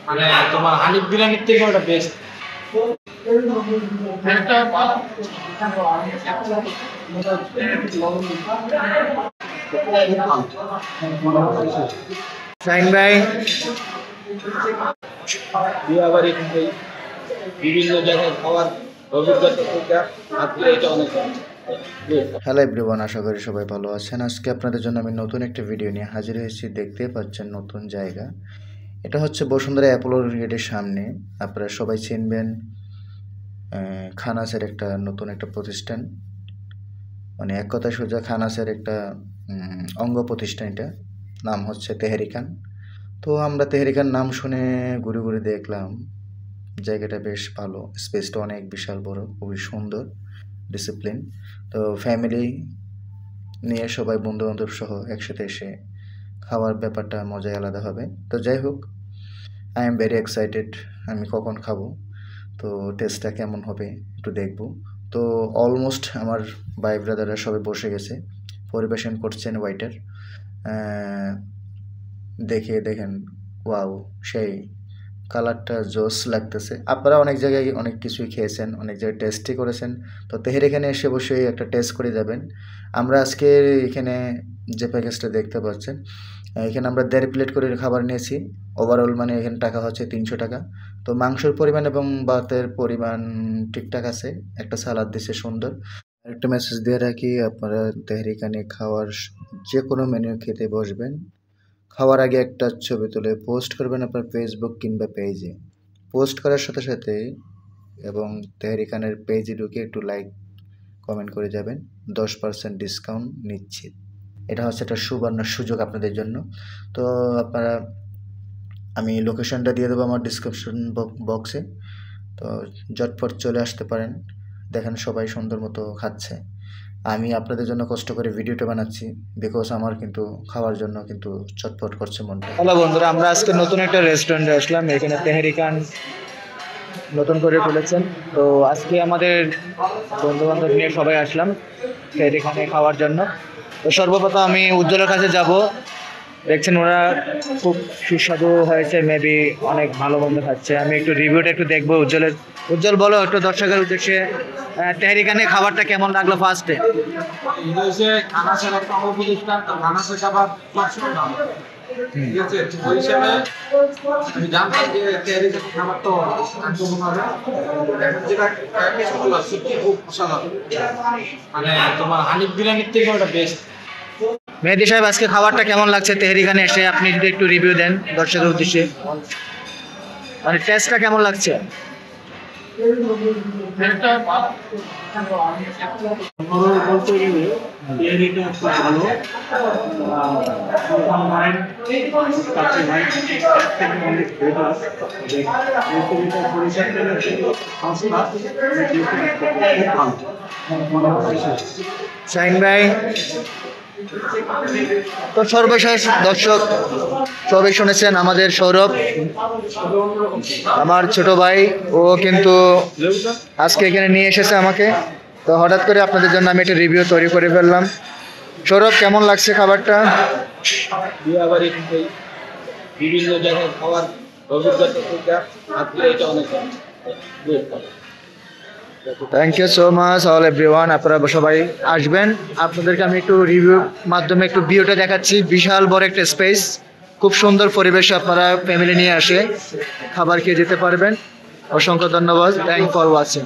মানে তোমার হানিফ বিরিয়ানির থেকে ওটা বেস্ট। শাহিন ভাই বিয়াবাড়ি বিভিন্ন জায়গায় খাওয়ার অভিজ্ঞতা থেকে আজকে এটা অনেক। হ্যালো এভরিওয়ান, আশা করি সবাই ভালো আছেন। আজকে আপনাদের জন্য আমি নতুন একটা ভিডিও নিয়ে হাজির হয়েছি। দেখতে পাচ্ছেন নতুন জায়গা, এটা হচ্ছে বসুন্ধরা অ্যাপোলো গেটের সামনে। আপনারা সবাই চিনবেন খানাসের একটা নতুন একটা প্রতিষ্ঠান, মানে এক কথা সোজা খানাসের একটা অঙ্গ প্রতিষ্ঠান। এটা নাম হচ্ছে তেহেরি খান। তো আমরা তেহেরি খান নাম শুনে ঘুরে ঘুরে দেখলাম, জায়গাটা বেশ ভালো, স্পেসটা অনেক বিশাল বড়, খুবই সুন্দর, ডিসিপ্লিন। তো ফ্যামিলি নিয়ে সবাই বন্ধুবান্ধব সহ একসাথে এসে খাওয়ার ব্যাপারটা মজাই আলাদা হবে। তো যাই হোক, আই এম ভেরি এক্সাইটেড। আমি কখন খাবো, তো টেস্টটা কেমন হবে একটু দেখব। তো অলমোস্ট আমার ভাই ব্রাদাররা সবাই বসে গেছে, পরিবেশন করছেন ওয়েটার। দেখেন, ওয়াও, সেই কালারটা জোস লাগতেছে। আপনারা অনেক জায়গায় অনেক কিছুই খেয়েছেন, অনেক জায়গায় টেস্টই করেছেন, তো তেহের এখানে এসে বসে একটা টেস্ট করে যাবেন। আমরা আজকে এখানে যে প্যাকেজটা দেখতে পাচ্ছেন, এখানে আমরা 1.5 প্লেট করে খাবার নিয়েছি। ওভারঅল মানে এখানে টাকা হচ্ছে 300 টাকা। তো মাংসের পরিমাণ এবং ভাতের পরিমাণ ঠিকঠাক আছে। একটা সালাদ দিছে সুন্দর। একটা মেসেজ দিয়ে রাখি, আপনারা তেহের এখানে খাওয়ার যে কোনো মেনু খেতে বসবেন, খাওয়ার আগে একটা ছবি তুলে পোস্ট করবেন আপনার ফেসবুক কিংবা পেজে। পোস্ট করার সাথে সাথে এবং তেহেরি খানের পেজে ঢুকে একটু লাইক কমেন্ট করে যাবেন। 10% ডিসকাউন্ট নিশ্চিত। এটা হচ্ছে একটা সুবর্ণ সুযোগ আপনাদের জন্য। তো আপনারা, আমি লোকেশনটা দিয়ে দেবো আমার ডিসক্রিপশন বক্সে। তো ঝটপট চলে আসতে পারেন। দেখেন সবাই সুন্দর মতো খাচ্ছে। আমি আপনাদের জন্য কষ্ট করে ভিডিওটা বানাচ্ছি, বিকজ আমার কিন্তু খাওয়ার জন্য কিন্তু চটপট করছে মনটা। হ্যালো বন্ধুরা, আমরা আজকে নতুন একটা রেস্টুরেন্টে আসলাম। এখানে তেহেরি খান নতুন করে খুলেছেন। তো আজকে আমাদের বন্ধুবান্ধব নিয়ে সবাই আসলাম তেহেরি খানে খাওয়ার জন্য। তো সর্বপ্রথম আমি উজ্জ্বলের কাছে যাব। দেখছেন ওরা খুব সুস্বাদু হয়েছে, মেবি অনেক ভালো মন্দ খাচ্ছে। আমি একটু রিভিউটা একটু দেখবো উজ্জ্বলের। উজ্জ্বল বলো একটু দর্শকের উদ্দেশ্যে, তেহেরি খানে খাবারটা কেমন লাগলো ফার্স্টে? এটা হচ্ছে খানাসের একটা প্রতিষ্ঠান, তো খানাসের খাবার সবসময় ভালো। ঠিক আছে, ওই হিসাবে আমি জানতাম যে তেহেরি খাবার তো আনকমন হবে। এখন যেটা প্যাকেজ করলো সত্যি খুব অসাধারণ। মানে তোমার হানিফ বিরিয়ানির থেকে ওটা বেস্ট। মেহেদি সাহেব, আজকে খাবারটা কেমন লাগছে তেহেরি খানে এসে? আপনি যদি একটু রিভিউ দেন দর্শকের উদ্দেশ্যে, মানে টেস্টটা কেমন লাগছে? বলতে গেলে তেহেরিটা খুব ভালো। কাছে ভাই অনেক বেটার। রেসিপিটা পরিষ্কার করে সংস্থা খুব ভালো। শাহিন ভাই, তো সর্বশেষ দর্শক সবাই শুনেছেন আমাদের সৌরভ, আমার ছোট ভাই, ও কিন্তু আজকে এখানে নিয়ে এসেছে আমাকে। তো হঠাৎ করে আপনাদের জন্য আমি একটা রিভিউ তৈরি করে ফেললাম। সৌরভ, কেমন লাগছে খাবারটা? বিয়াবাড়ি বিভিন্ন জায়গায় খাওয়ার অভিজ্ঞতা থেকে আজকে এটা অনেক। Thank you so much all everyone. আপনারা সবাই আসবেন। আপনাদেরকে আমি একটু রিভিউ মাধ্যমে একটু ভিউটা দেখাচ্ছি। বিশাল বড় একটা স্পেস, খুব সুন্দর পরিবেশ। আপনারা ফ্যামিলি নিয়ে আসে খাবার খেয়ে যেতে পারবেন। অসংখ্য ধন্যবাদ। Thank for watching.